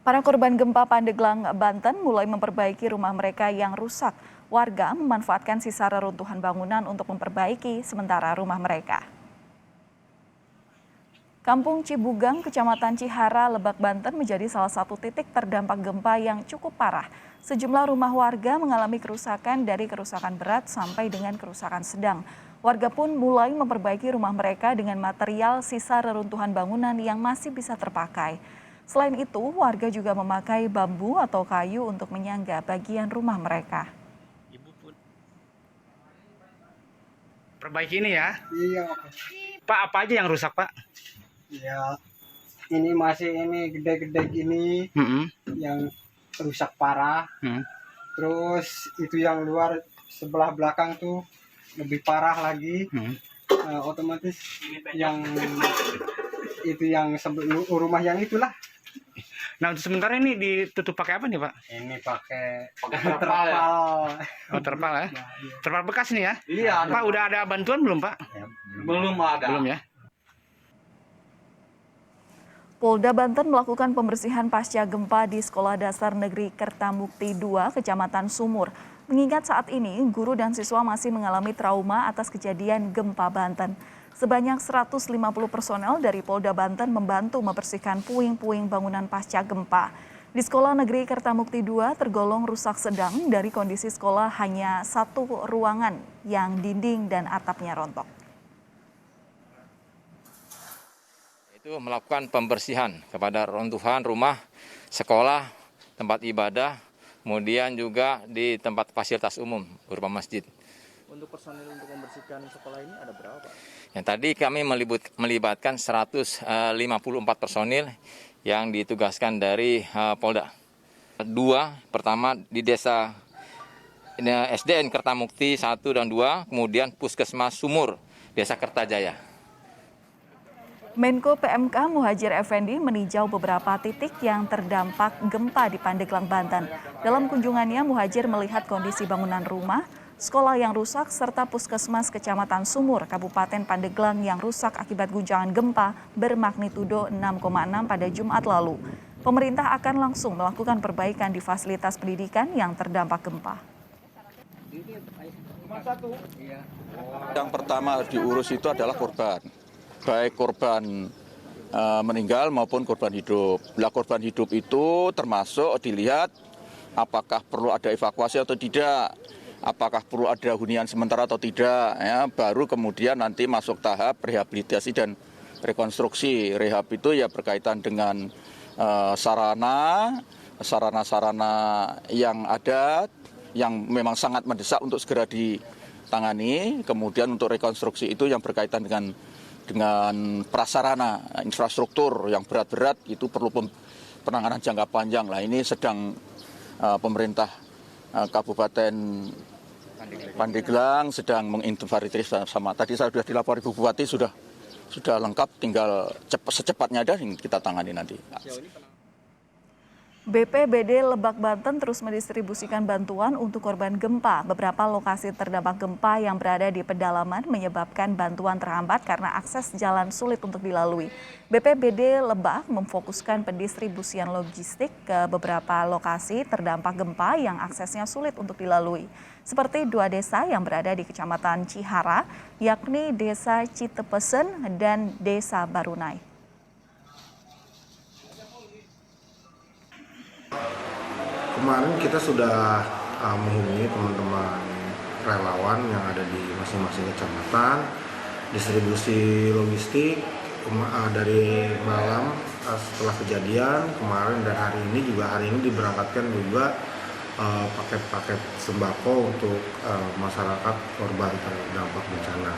Para korban gempa Pandeglang, Banten mulai memperbaiki rumah mereka yang rusak. Warga memanfaatkan sisa reruntuhan bangunan untuk memperbaiki sementara rumah mereka. Kampung Cibugang, Kecamatan Cihara, Lebak, Banten menjadi salah satu titik terdampak gempa yang cukup parah. Sejumlah rumah warga mengalami kerusakan dari kerusakan berat sampai dengan kerusakan sedang. Warga pun mulai memperbaiki rumah mereka dengan material sisa reruntuhan bangunan yang masih bisa terpakai. Selain itu, warga juga memakai bambu atau kayu untuk menyangga bagian rumah mereka. Perbaiki ini ya? Iya. Pak, apa aja yang rusak, Pak? Ya, ini masih gede-gede gini yang rusak parah. Terus itu yang luar sebelah belakang tuh lebih parah lagi. Otomatis yang itu yang rumah yang itulah. Nah, untuk sementara ini ditutup pakai apa nih, Pak? Ini pakai terpal. Oh, terpal ya? Iya. Terpal bekas nih ya? Iya. Pak, udah ada bantuan belum, Pak? Ya, belum ada. Belum ya? Polda Banten melakukan pembersihan pasca gempa di Sekolah Dasar Negeri Kertamukti 2, Kecamatan Sumur. Mengingat saat ini, guru dan siswa masih mengalami trauma atas kejadian gempa Banten. Sebanyak 150 personel dari Polda Banten membantu membersihkan puing-puing bangunan pasca gempa. Di Sekolah Negeri Kertamukti 2 tergolong rusak sedang dari kondisi sekolah hanya satu ruangan yang dinding dan atapnya rontok. Itu melakukan pembersihan kepada runtuhan rumah, sekolah, tempat ibadah, kemudian juga di tempat fasilitas umum berupa masjid. Untuk personil untuk membersihkan sekolah ini ada berapa, Pak? Yang tadi kami melibatkan 154 personil yang ditugaskan dari Polda. Pertama di desa SDN Kertamukti 1 dan 2, kemudian Puskesmas Sumur, Desa Kertajaya. Menko PMK Muhadjir Effendi meninjau beberapa titik yang terdampak gempa di Pandeglang, Banten. Dalam kunjungannya, Muhadjir melihat kondisi bangunan rumah, sekolah yang rusak, serta puskesmas Kecamatan Sumur, Kabupaten Pandeglang yang rusak akibat guncangan gempa bermagnitudo 6,6 pada Jumat lalu. Pemerintah akan langsung melakukan perbaikan di fasilitas pendidikan yang terdampak gempa. Yang pertama harus diurus itu adalah korban. Baik korban meninggal maupun korban hidup. Bila korban hidup itu termasuk dilihat apakah perlu ada evakuasi atau tidak, apakah perlu ada hunian sementara atau tidak, ya, baru kemudian nanti masuk tahap rehabilitasi dan rekonstruksi. Rehab itu ya berkaitan dengan sarana yang ada, yang memang sangat mendesak untuk segera ditangani. Kemudian untuk rekonstruksi itu yang berkaitan dengan prasarana, infrastruktur yang berat-berat itu perlu penanganan jangka panjang. Lah ini sedang pemerintah Kabupaten Pandeglang sedang menginventarisasi sama. Tadi saya sudah dilapor Ibu Bupati sudah lengkap, tinggal secepatnya ada yang kita tangani nanti. BPBD Lebak, Banten terus mendistribusikan bantuan untuk korban gempa. Beberapa lokasi terdampak gempa yang berada di pedalaman menyebabkan bantuan terhambat karena akses jalan sulit untuk dilalui. BPBD Lebak memfokuskan pendistribusian logistik ke beberapa lokasi terdampak gempa yang aksesnya sulit untuk dilalui. Seperti 2 desa yang berada di Kecamatan Cihara, yakni Desa Citepesen dan Desa Barunai. Kemarin kita sudah menghubungi teman-teman relawan yang ada di masing-masing kecamatan, distribusi logistik dari malam setelah kejadian kemarin dan hari ini diberangkatkan juga paket-paket sembako untuk masyarakat korban terdampak bencana.